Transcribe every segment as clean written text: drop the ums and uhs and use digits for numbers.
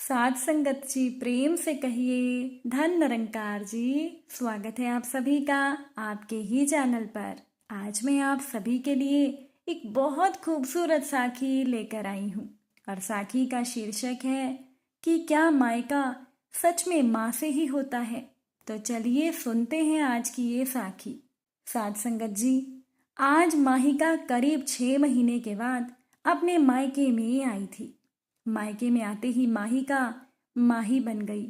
साथ संगत जी प्रेम से कहिए धन निरंकार जी। स्वागत है आप सभी का आपके ही चैनल पर। आज मैं आप सभी के लिए एक बहुत खूबसूरत साखी लेकर आई हूँ और साखी का शीर्षक है कि क्या मायका सच में माँ से ही होता है। तो चलिए सुनते हैं आज की ये साखी। साथ संगत जी, आज माहिका करीब 6 महीने के बाद अपने मायके में आई थी। मायके में आते ही माहिका माही बन गई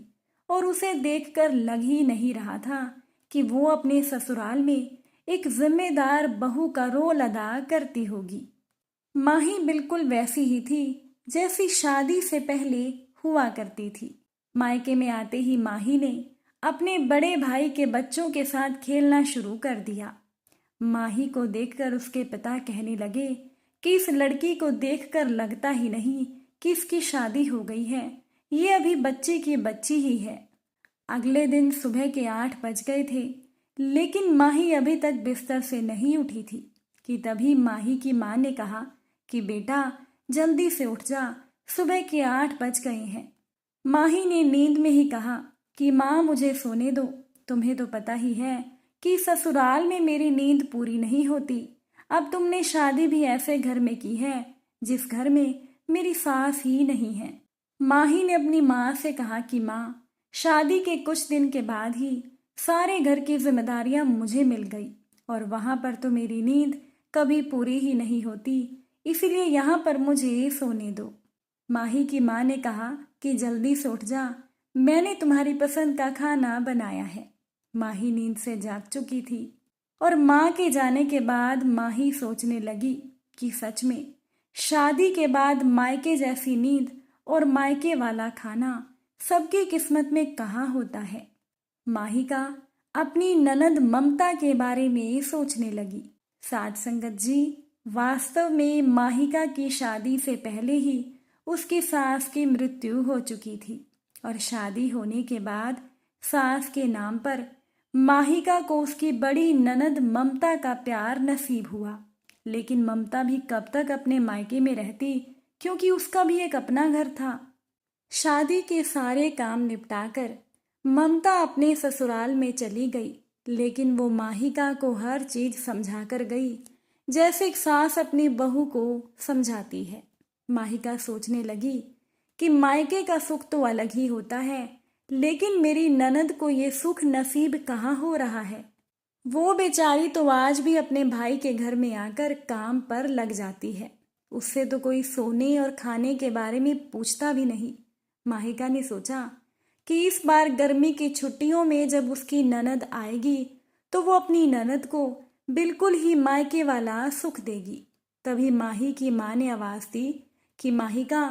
और उसे देखकर लग ही नहीं रहा था कि वो अपने ससुराल में एक जिम्मेदार बहू का रोल अदा करती होगी। माही बिल्कुल वैसी ही थी जैसी शादी से पहले हुआ करती थी। मायके में आते ही माही ने अपने बड़े भाई के बच्चों के साथ खेलना शुरू कर दिया। माही को देखकर उसके पिता कहने लगे कि इस लड़की को देखकर लगता ही नहीं कि इसकी शादी हो गई है, ये अभी बच्चे की बच्ची ही है। अगले दिन सुबह के 8 बज गए थे, लेकिन माही अभी तक बिस्तर से नहीं उठी थी कि तभी माही की माँ ने कहा कि बेटा जल्दी से उठ जा, सुबह के 8 बज गए हैं। माही ने नींद में ही कहा कि माँ मुझे सोने दो, तुम्हें तो पता ही है कि ससुराल में मेरी नींद पूरी नहीं होती। अब तुमने शादी भी ऐसे घर में की है जिस घर में मेरी सास ही नहीं है। माही ने अपनी माँ से कहा कि माँ, शादी के कुछ दिन के बाद ही सारे घर की जिम्मेदारियां मुझे मिल गई और वहां पर तो मेरी नींद कभी पूरी ही नहीं होती, इसीलिए यहाँ पर मुझे सोने दो। माही की माँ ने कहा कि जल्दी से उठ जा, मैंने तुम्हारी पसंद का खाना बनाया है। माही नींद से जाग चुकी थी और माँ के जाने के बाद माही सोचने लगी कि सच में शादी के बाद मायके जैसी नींद और मायके वाला खाना सबकी किस्मत में कहाँ होता है। माहिका अपनी ननद ममता के बारे में सोचने लगी। साथ संगत जी, वास्तव में माहिका की शादी से पहले ही उसकी सास की मृत्यु हो चुकी थी और शादी होने के बाद सास के नाम पर माहिका को उसकी बड़ी ननद ममता का प्यार नसीब हुआ। लेकिन ममता भी कब तक अपने मायके में रहती, क्योंकि उसका भी एक अपना घर था। शादी के सारे काम निपटाकर ममता अपने ससुराल में चली गई, लेकिन वो माहिका को हर चीज समझा कर गई जैसे एक सास अपनी बहू को समझाती है। माहिका सोचने लगी कि मायके का सुख तो अलग ही होता है, लेकिन मेरी ननद को ये सुख नसीब कहाँ हो रहा है। वो बेचारी तो आज भी अपने भाई के घर में आकर काम पर लग जाती है, उससे तो कोई सोने और खाने के बारे में पूछता भी नहीं। माहिका ने सोचा कि इस बार गर्मी की छुट्टियों में जब उसकी ननद आएगी तो वो अपनी ननद को बिल्कुल ही मायके वाला सुख देगी। तभी माही की माँ ने आवाज दी कि माहिका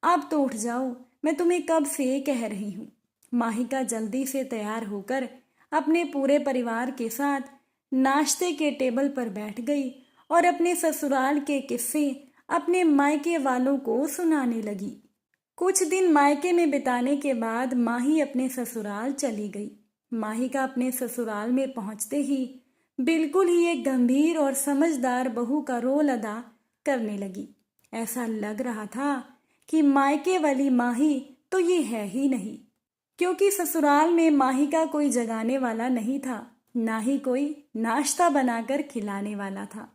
अब तो उठ जाओ, मैं तुम्हें कब से कह रही हूँ। माहिका जल्दी से तैयार होकर अपने पूरे परिवार के साथ नाश्ते के टेबल पर बैठ गई और अपने ससुराल के किस्से अपने मायके वालों को सुनाने लगी। कुछ दिन मायके में बिताने के बाद माही अपने ससुराल चली गई। माहिका अपने ससुराल में पहुंचते ही बिल्कुल ही एक गंभीर और समझदार बहू का रोल अदा करने लगी। ऐसा लग रहा था कि मायके वाली माही तो ये है ही नहीं, क्योंकि ससुराल में माहिका कोई जगाने वाला नहीं था, ना ही कोई नाश्ता बनाकर खिलाने वाला था।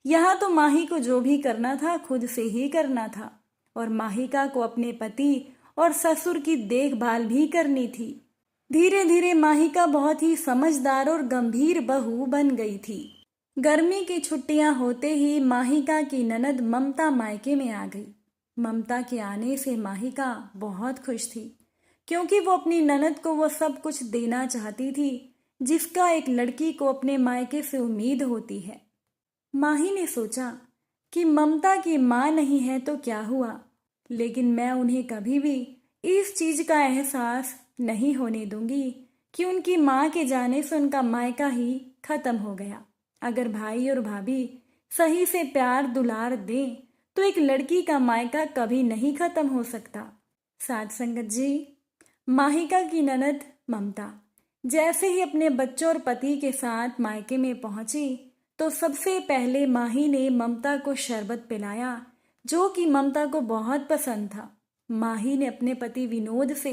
यहाँ तो माही को जो भी करना था खुद से ही करना था और माहिका को अपने पति और ससुर की देखभाल भी करनी थी। धीरे धीरे माहिका बहुत ही समझदार और गंभीर बहू बन गई थी। गर्मी की छुट्टियां होते ही माहिका की ननद ममता मायके में आ गई। ममता के आने से माहिका बहुत खुश थी, क्योंकि वो अपनी ननद को वो सब कुछ देना चाहती थी जिसका एक लड़की को अपने मायके से उम्मीद होती है। माही ने सोचा कि ममता की माँ नहीं है तो क्या हुआ, लेकिन मैं उन्हें कभी भी इस चीज का एहसास नहीं होने दूंगी कि उनकी माँ के जाने से उनका मायका ही खत्म हो गया। अगर भाई और भाभी सही से प्यार दुलार दें तो एक लड़की का मायका कभी नहीं खत्म हो सकता। साथ संगत जी, माहिका की ननद ममता जैसे ही अपने बच्चों और पति के साथ मायके में पहुंची तो सबसे पहले माही ने ममता को शरबत पिलाया, जो कि ममता को बहुत पसंद था। माही ने अपने पति विनोद से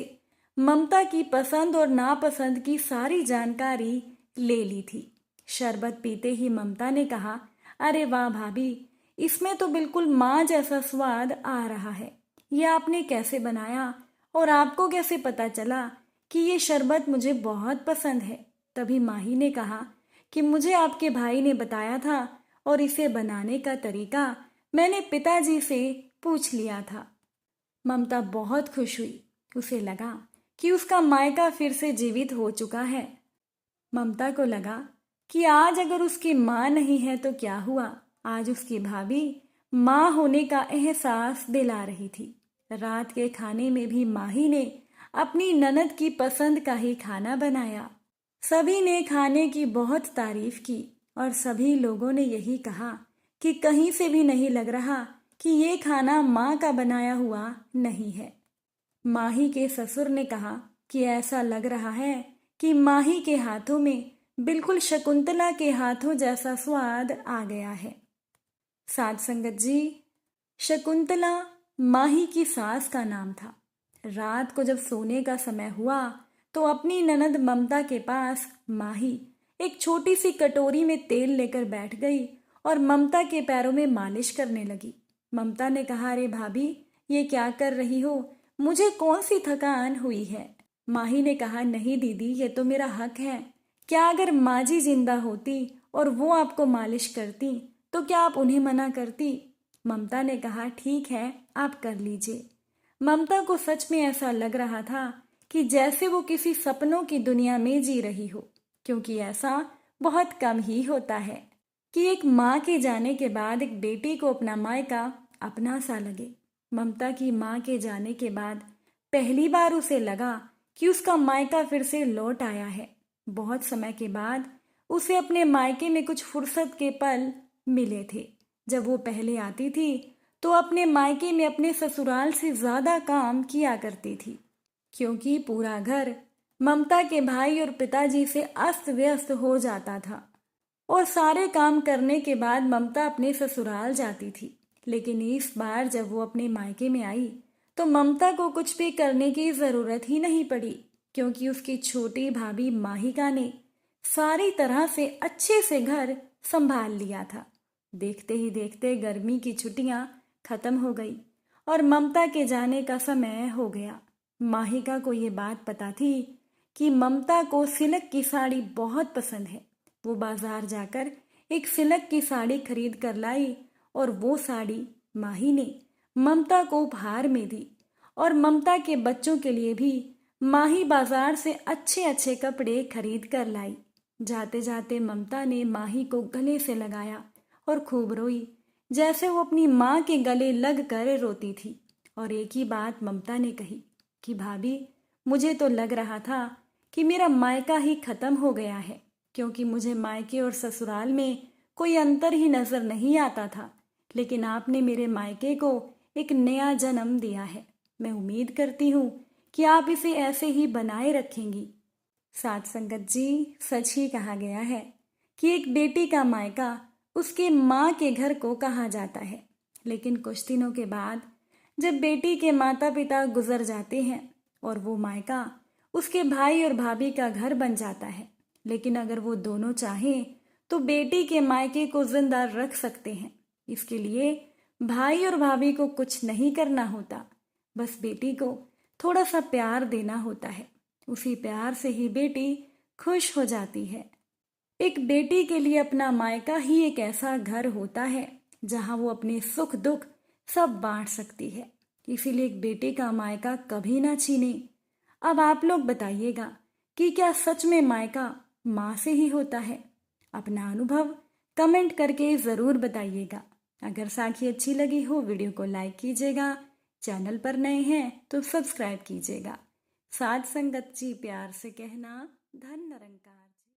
ममता की पसंद और नापसंद की सारी जानकारी ले ली थी। शरबत पीते ही ममता ने कहा, अरे वाह भाभी, इसमें तो बिल्कुल माँ जैसा स्वाद आ रहा है। ये आपने कैसे बनाया और आपको कैसे पता चला कि ये शरबत मुझे बहुत पसंद है? तभी माही ने कहा कि मुझे आपके भाई ने बताया था और इसे बनाने का तरीका मैंने पिताजी से पूछ लिया था। ममता बहुत खुश हुई। उसे लगा कि उसका मायका फिर से जीवित हो चुका है। ममता को लगा कि आज अगर उसकी माँ नहीं है तो क्या हुआ, आज उसकी भाभी माँ होने का एहसास दिला रही थी। रात के खाने में भी माही ने अपनी ननद की पसंद का ही खाना बनाया। सभी ने खाने की बहुत तारीफ की और सभी लोगों ने यही कहा कि कहीं से भी नहीं लग रहा कि ये खाना माँ का बनाया हुआ नहीं है। माही के ससुर ने कहा कि ऐसा लग रहा है कि माही के हाथों में बिल्कुल शकुंतला के हाथों जैसा स्वाद आ गया है। साथ संगत जी, शकुंतला माही की सास का नाम था। रात को जब सोने का समय हुआ तो अपनी ननद ममता के पास माही एक छोटी सी कटोरी में तेल लेकर बैठ गई और ममता के पैरों में मालिश करने लगी। ममता ने कहा, अरे भाभी, ये क्या कर रही हो? मुझे कौन सी थकान हुई है? माही ने कहा, नहीं दीदी, ये तो मेरा हक है। क्या अगर माँ जी जिंदा होती और वो आपको मालिश करती तो क्या आप उन्हें मना करती? ममता ने कहा, ठीक है, आप कर लीजिए। ममता को सच में ऐसा लग रहा था कि जैसे वो किसी सपनों की दुनिया में जी रही हो, क्योंकि ऐसा बहुत कम ही होता है कि एक माँ के जाने के बाद एक बेटी को अपना मायका अपना सा लगे। ममता की माँ के जाने के बाद पहली बार उसे लगा कि उसका मायका फिर से लौट आया है। बहुत समय के बाद उसे अपने मायके में कुछ फुर्सत के पल मिले थे। जब वो पहले आती थी तो अपने मायके में अपने ससुराल से ज्यादा काम किया करती थी, क्योंकि पूरा घर ममता के भाई और पिताजी से अस्त व्यस्त हो जाता था और सारे काम करने के बाद ममता अपने ससुराल जाती थी। लेकिन इस बार जब वो अपने मायके में आई तो ममता को कुछ भी करने की जरूरत ही नहीं पड़ी, क्योंकि उसकी छोटी भाभी माहिका ने सारी तरह से अच्छे से घर संभाल लिया था। देखते ही देखते गर्मी की छुट्टियां खत्म हो गई और ममता के जाने का समय हो गया। माहिका को ये बात पता थी कि ममता को सिल्क की साड़ी बहुत पसंद है। वो बाजार जाकर एक सिल्क की साड़ी खरीद कर लाई और वो साड़ी माही ने ममता को उपहार में दी। और ममता के बच्चों के लिए भी माही बाजार से अच्छे अच्छे कपड़े खरीद कर लाई। जाते जाते ममता ने माही को गले से लगाया और खूब रोई, जैसे वो अपनी माँ के गले लग कर रोती थी। और एक ही बात ममता ने कही कि भाभी, मुझे तो लग रहा था कि मेरा मायका ही खत्म हो गया है, क्योंकि मुझे मायके और ससुराल में कोई अंतर ही नजर नहीं आता था। लेकिन आपने मेरे मायके को एक नया जन्म दिया है। मैं उम्मीद करती हूँ कि आप इसे ऐसे ही बनाए रखेंगी। साथ संगत जी, सच ही कहा गया है कि एक बेटी का मायका उसके माँ के घर को कहा जाता है। लेकिन कुछ दिनों के बाद जब बेटी के माता पिता गुजर जाते हैं और वो मायका उसके भाई और भाभी का घर बन जाता है, लेकिन अगर वो दोनों चाहें तो बेटी के मायके को जिंदा रख सकते हैं। इसके लिए भाई और भाभी को कुछ नहीं करना होता, बस बेटी को थोड़ा सा प्यार देना होता है। उसी प्यार से ही बेटी खुश हो जाती है। एक बेटी के लिए अपना मायका ही एक ऐसा घर होता है जहां वो अपने सुख दुख सब बांट सकती है। इसीलिए एक बेटी का मायका कभी ना छीने। अब आप लोग बताइएगा कि क्या सच में मायका माँ से ही होता है? अपना अनुभव कमेंट करके ज़रूर बताइएगा। अगर साखी अच्छी लगी हो, वीडियो को लाइक कीजिएगा। चैनल पर नए हैं तो सब्सक्राइब कीजिएगा। साथ संगत जी प्यार से कहना, धन निरंकार।